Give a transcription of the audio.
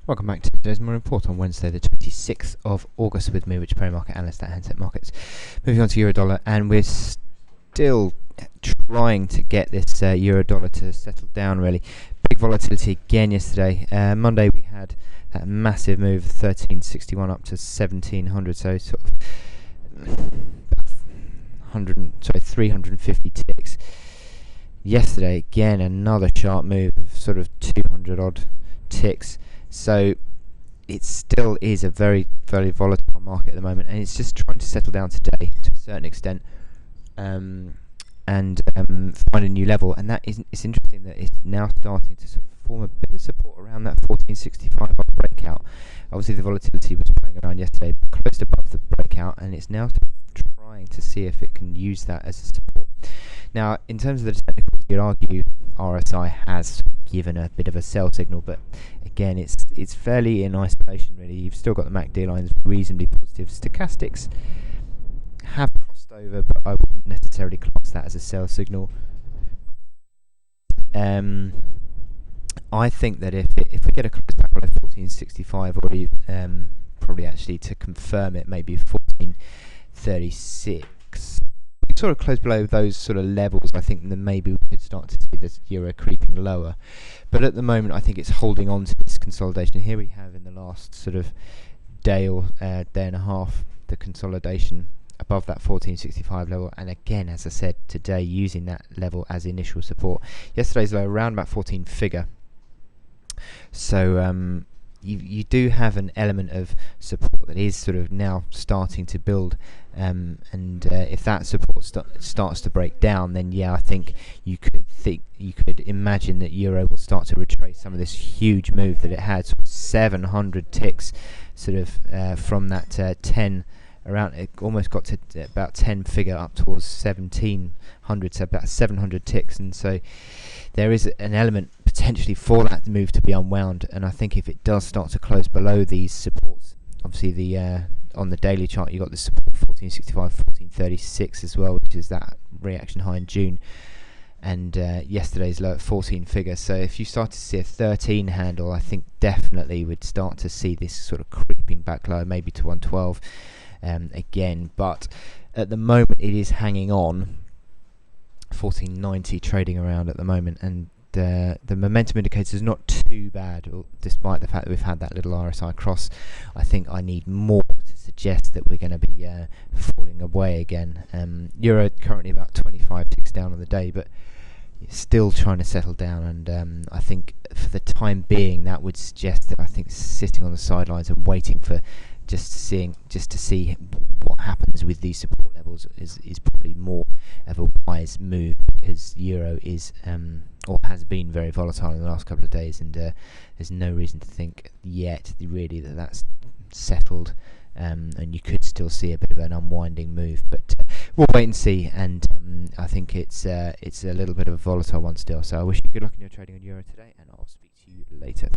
Welcome back to today's morning report on Wednesday, the 26th of August, with me, Rich Perry, market analyst at Handset Markets. Moving on to euro dollar, and we're still trying to get this euro dollar to settle down. Really, big volatility again yesterday. Monday we had that massive move, 1361 up to 1700, so sort of 350 ticks. Yesterday again another sharp move of sort of 200 odd ticks. So it still is a very, very volatile market at the moment, and it's just trying to settle down today to a certain extent, and find a new level. And that is, it's interesting that it's now starting to sort of form a bit of support around that 1465 breakout. Obviously the volatility was playing around yesterday, but closed above the breakout, and it's now sort of trying to see if it can use that as a support. Now, in terms of the technicals, you'd argue RSI has given a bit of a sell signal, but again, it's fairly in isolation, really. You've still got the MACD lines reasonably positive. Stochastics have crossed over, but I wouldn't necessarily class that as a sell signal. I think that if we get a close back below 1465, or even, probably actually to confirm it, maybe 1436. Sort of close below those sort of levels, I think then maybe we could start to see this euro creeping lower. But at the moment, I think it's holding on to this consolidation. Here we have in the last sort of day or day and a half the consolidation above that 1465 level, and again, as I said, today using that level as initial support. Yesterday's low around about 14 figure. So you do have an element of support that is sort of now starting to build, and if that support starts to break down, then yeah, I think you could imagine that euro will start to retrace some of this huge move that it had, sort of 700 ticks, sort of from that 10 around. It almost got to about 10 figure up towards 1700, so about 700 ticks, and so there is an element potentially for that move to be unwound. And I think if it does start to close below these supports, obviously the on the daily chart you got the support 1465, 1436 as well, which is that reaction high in June, and yesterday's low at 14 figure. So if you start to see a 13 handle, I think definitely we'd start to see this sort of creeping back low, maybe to 112 again. But at the moment it is hanging on. 1490 trading around at the moment, and the momentum indicator is not too bad, despite the fact that we've had that little RSI cross. I think I need more to suggest that we're going to be falling away again. Euro currently about 25 ticks down on the day, but still trying to settle down, and I think for the time being that would suggest that I think sitting on the sidelines and waiting for just to see what happens with these support levels is probably more of a wise move, because euro is or has been very volatile in the last couple of days, and there's no reason to think yet really that that's settled, and you could still see a bit of an unwinding move, but we'll wait and see. And I think it's a little bit of a volatile one still, so I wish you good luck in your trading on euro today, and I'll speak to you later.